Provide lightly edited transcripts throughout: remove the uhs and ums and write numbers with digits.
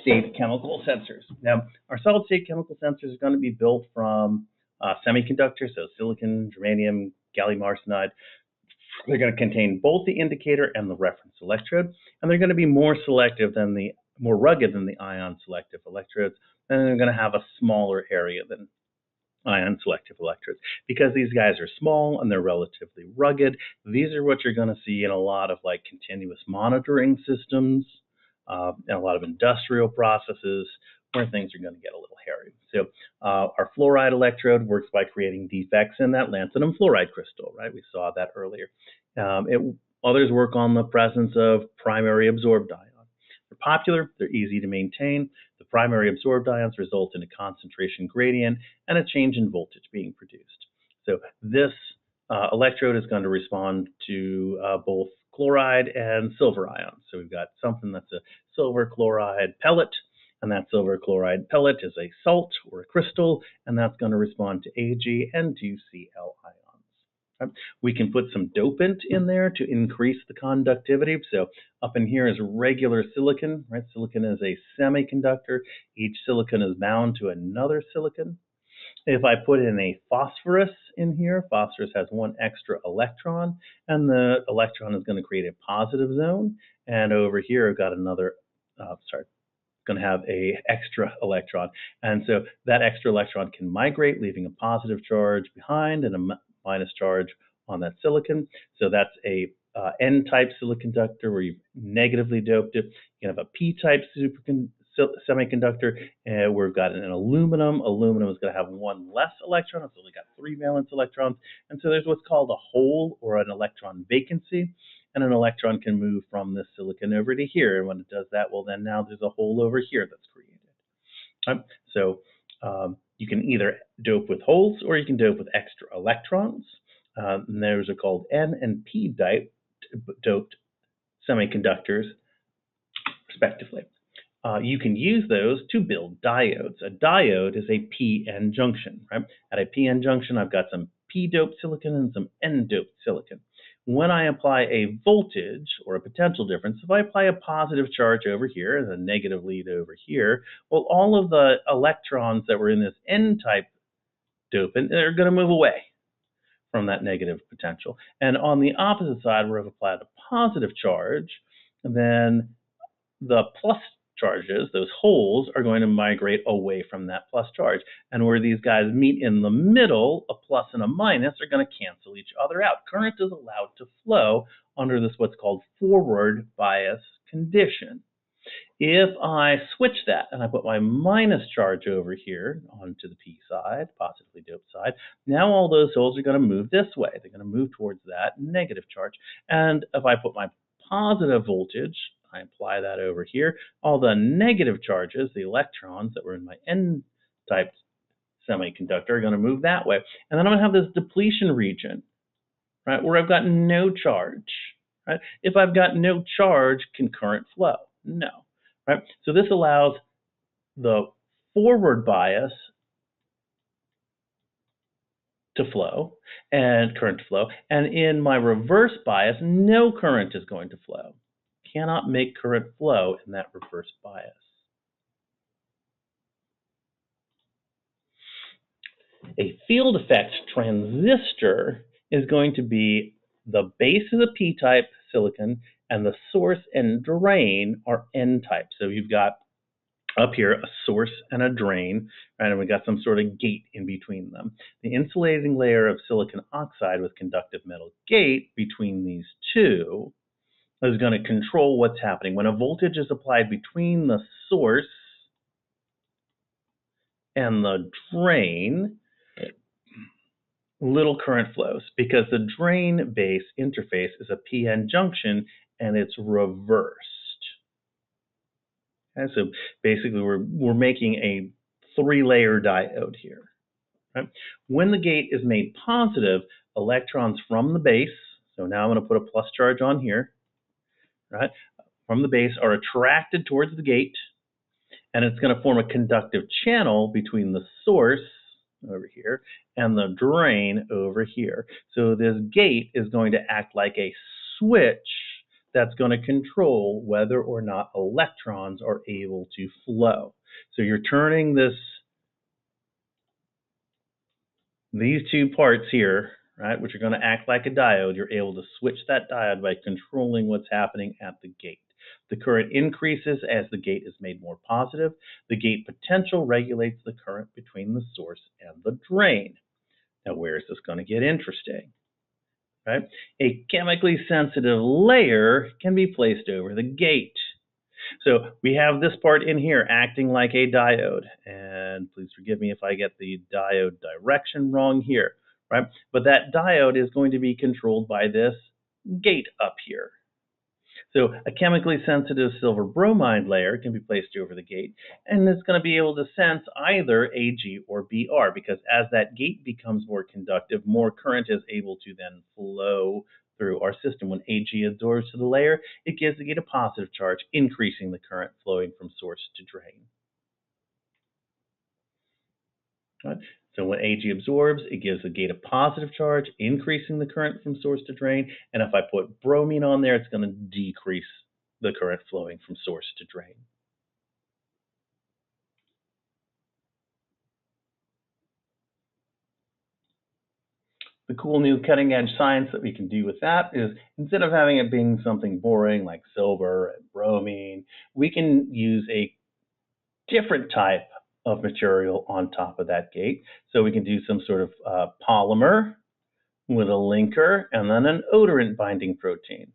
solid-state chemical sensors. Now, our solid-state chemical sensors are going to be built from semiconductors, so silicon, germanium, gallium arsenide. They're going to contain both the indicator and the reference electrode, and they're going to be more rugged than the ion selective electrodes, and they're going to have a smaller area than ion selective electrodes. Because these guys are small and they're relatively rugged, these are what you're going to see in a lot of like continuous monitoring systems and a lot of industrial processes where things are going to get a little hairy. So our fluoride electrode works by creating defects in that lanthanum fluoride crystal, right? We saw that earlier. Others work on the presence of primary absorbed ions. They're popular, they're easy to maintain. The primary absorbed ions result in a concentration gradient and a change in voltage being produced. So this electrode is going to respond to both chloride and silver ions. So we've got something that's a silver chloride pellet, and that silver chloride pellet is a salt or a crystal, and that's going to respond to Ag and to Cl ions. We can put some dopant in there to increase the conductivity. So up in here is regular silicon, right? Silicon is a semiconductor. Each silicon is bound to another silicon. If I put in a phosphorus in here, phosphorus has one extra electron, and the electron is going to create a positive zone. And over here, I've got another, going to have a extra electron. And so that extra electron can migrate, leaving a positive charge behind and a minus charge on that silicon. So that's a N-type semiconductor where you've negatively doped it. You can have a P-type semiconductor where we've got an aluminum. Aluminum is going to have one less electron. It's only got 3 valence electrons. And so there's what's called a hole or an electron vacancy. And an electron can move from this silicon over to here. And when it does that, well, then now there's a hole over here that's created. So you can either dope with holes or you can dope with extra electrons. And those are called N and P doped semiconductors, respectively. You can use those to build diodes. A diode is a p-n junction, right? At a p-n junction, I've got some p-doped silicon and some n-doped silicon. When I apply a voltage or a potential difference, if I apply a positive charge over here and a negative lead over here, well, all of the electrons that were in this n-type dopant are going to move away from that negative potential. And on the opposite side, where I've applied a positive charge, then the plus charges, those holes, are going to migrate away from that plus charge. And where these guys meet in the middle, a plus and a minus, are going to cancel each other out. Current is allowed to flow under this what's called forward bias condition. If I switch that and I put my minus charge over here onto the P side, positively doped side, now all those holes are going to move this way. They're going to move towards that negative charge. And if I put my positive voltage, I apply that over here, all the negative charges, the electrons that were in my N-type semiconductor, are going to move that way. And then I'm going to have this depletion region, right, where I've got no charge. Right? If I've got no charge, can current flow? No. Right? So this allows the forward bias to flow and current to flow. And in my reverse bias, no current is going to flow. Cannot make current flow in that reverse bias. A field effect transistor is going to be the base of the p-type silicon and the source and drain are n-type. So you've got up here a source and a drain, right? And we got some sort of gate in between them. The insulating layer of silicon oxide with conductive metal gate between these two is going to control what's happening. When a voltage is applied between the source and the drain, little current flows because the drain base interface is a p-n junction and it's reversed. Okay, so basically we're making a 3-layer diode here. Right? When the gate is made positive, electrons from the base, so now I'm going to put a plus charge on here, right, from the base are attracted towards the gate, and it's going to form a conductive channel between the source over here and the drain over here. So this gate is going to act like a switch that's going to control whether or not electrons are able to flow. So you're turning these two parts here, right, which are going to act like a diode. You're able to switch that diode by controlling what's happening at the gate. The current increases as the gate is made more positive. The gate potential regulates the current between the source and the drain. Now, where is this going to get interesting? Right? A chemically sensitive layer can be placed over the gate. So we have this part in here acting like a diode, and please forgive me if I get the diode direction wrong here, right? But that diode is going to be controlled by this gate up here. So a chemically sensitive silver bromide layer can be placed over the gate, and it's going to be able to sense either Ag or Br, because as that gate becomes more conductive, more current is able to then flow through our system. When Ag absorbs to the layer, it gives the gate a positive charge, increasing the current flowing from source to drain. Right? So when Ag absorbs, it gives the gate a positive charge, increasing the current from source to drain. And if I put bromine on there, it's going to decrease the current flowing from source to drain. The cool new cutting edge science that we can do with that is, instead of having it being something boring like silver and bromine, we can use a different type of material on top of that gate. So we can do some sort of polymer with a linker and then an odorant binding protein.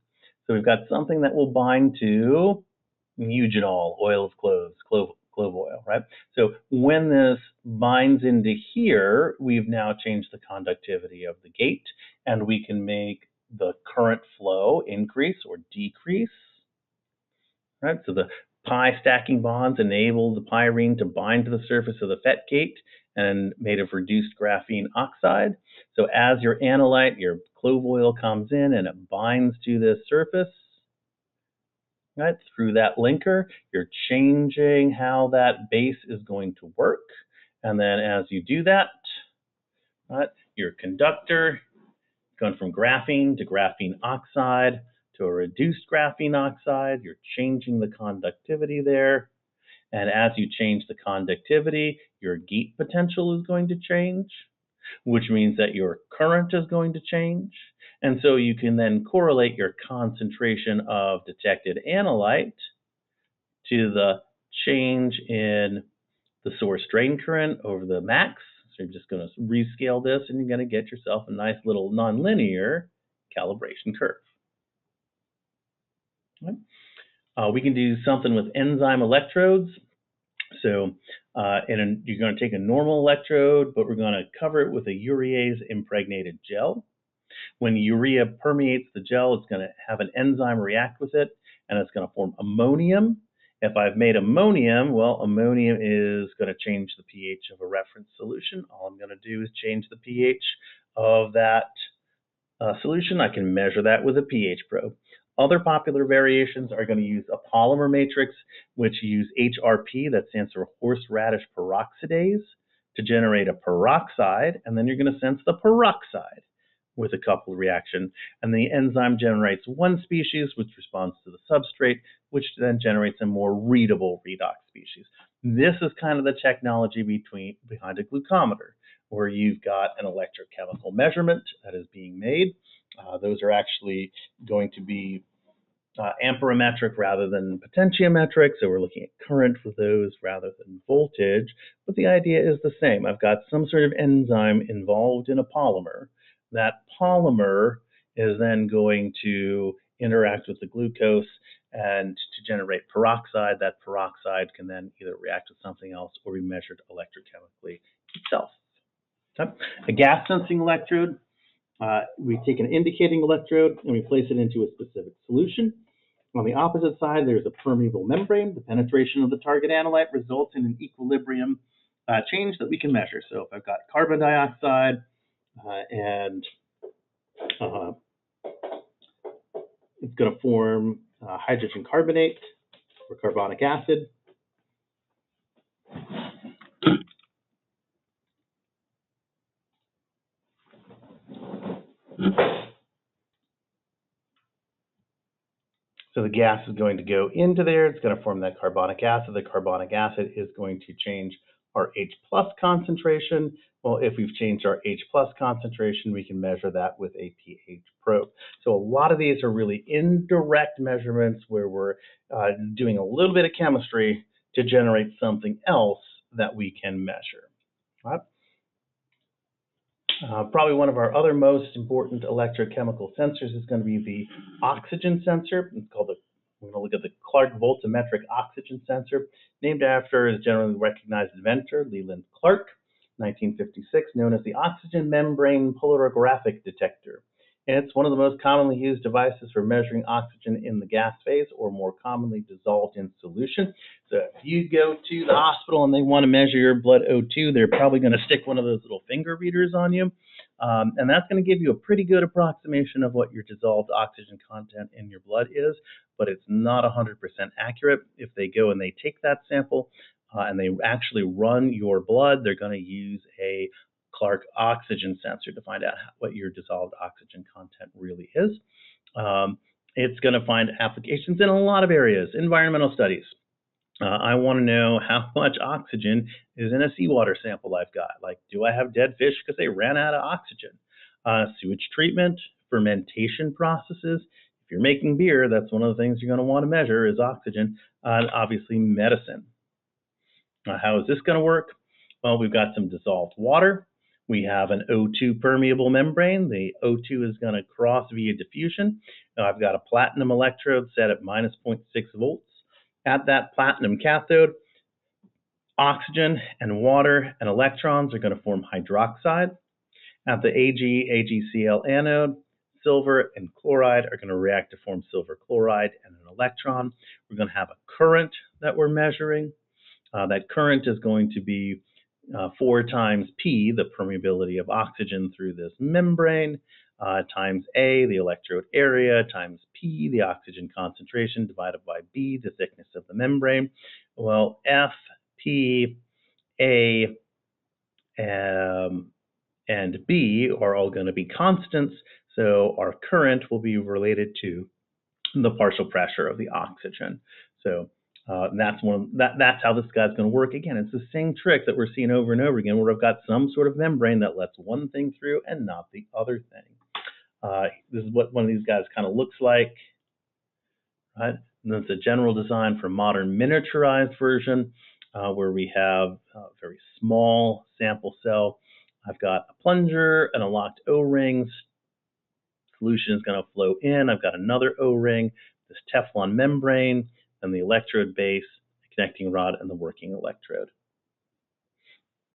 So we've got something that will bind to eugenol, oil of cloves, clove oil, right? So when this binds into here, we've now changed the conductivity of the gate, and we can make the current flow increase or decrease, right? So the pi stacking bonds enable the pyrene to bind to the surface of the FET gate and made of reduced graphene oxide. So as your analyte, your clove oil comes in and it binds to this surface, right, through that linker, you're changing how that base is going to work. And then as you do that, right, your conductor going from graphene to graphene oxide to a reduced graphene oxide, you're changing the conductivity there. And as you change the conductivity, your gate potential is going to change, which means that your current is going to change. And so you can then correlate your concentration of detected analyte to the change in the source drain current over the max. So you're just going to rescale this, and you're going to get yourself a nice little nonlinear calibration curve. We can do something with enzyme electrodes. So you're going to take a normal electrode, but we're going to cover it with a urease impregnated gel. When urea permeates the gel, it's going to have an enzyme react with it, and it's going to form ammonium. If I've made ammonium, well, ammonium is going to change the pH of a reference solution. All I'm going to do is change the pH of that solution. I can measure that with a pH probe. Other popular variations are going to use a polymer matrix, which use HRP, that stands for horseradish peroxidase, to generate a peroxide, and then you're going to sense the peroxide with a coupled reaction. And the enzyme generates one species, which responds to the substrate, which then generates a more readable redox species. This is kind of the technology behind a glucometer, where you've got an electrochemical measurement that is being made. Those are actually going to be amperometric rather than potentiometric, so we're looking at current for those rather than voltage, but the idea is the same. I've got some sort of enzyme involved in a polymer. That polymer is then going to interact with the glucose and to generate peroxide. That peroxide can then either react with something else or be measured electrochemically itself. A gas sensing electrode, we take an indicating electrode and we place it into a specific solution. On the opposite side, there's a permeable membrane. The penetration of the target analyte results in an equilibrium change that we can measure. So if I've got carbon dioxide and it's going to form hydrogen carbonate or carbonic acid. So the gas is going to go into there. It's going to form that carbonic acid. The carbonic acid is going to change our H plus concentration. Well, if we've changed our H plus concentration, we can measure that with a pH probe. So a lot of these are really indirect measurements where we're doing a little bit of chemistry to generate something else that we can measure. Right? Probably one of our other most important electrochemical sensors is going to be the oxygen sensor. It's called we're going to look at the Clark voltammetric oxygen sensor, named after his generally recognized inventor, Leland Clark, 1956, known as the oxygen membrane polarographic detector. And it's one of the most commonly used devices for measuring oxygen in the gas phase, or more commonly dissolved in solution. So if you go to the hospital and they want to measure your blood O2, they're probably going to stick one of those little finger readers on you. And that's going to give you a pretty good approximation of what your dissolved oxygen content in your blood is, but it's not 100% accurate. If they go and they take that sample and they actually run your blood, they're going to use a Clark oxygen sensor to find out what your dissolved oxygen content really is. It's going to find applications in a lot of areas. Environmental studies. I want to know how much oxygen is in a seawater sample I've got. Like, do I have dead fish because they ran out of oxygen? Sewage treatment, fermentation processes. If you're making beer, that's one of the things you're going to want to measure is oxygen. And obviously, medicine. How is this going to work? Well, we've got some dissolved water. We have an O2 permeable membrane. The O2 is going to cross via diffusion. Now I've got a platinum electrode set at minus 0.6 volts. At that platinum cathode, oxygen and water and electrons are going to form hydroxide. At the AgCl anode, silver and chloride are going to react to form silver chloride and an electron. We're going to have a current that we're measuring. That current is going to be 4 times P, the permeability of oxygen through this membrane, times A, the electrode area, times P, the oxygen concentration, divided by B, the thickness of the membrane. Well, F, P, A, and B are all going to be constants, so our current will be related to the partial pressure of the oxygen. So that's how this guy's going to work. Again, it's the same trick that we're seeing over and over again, where I've got some sort of membrane that lets one thing through and not the other thing. This is what one of these guys kind of looks like. Right? And that's a general design for a modern miniaturized version, where we have a very small sample cell. I've got a plunger and a locked O-ring. Solution is going to flow in. I've got another O-ring, this Teflon membrane, and the electrode base, the connecting rod, and the working electrode.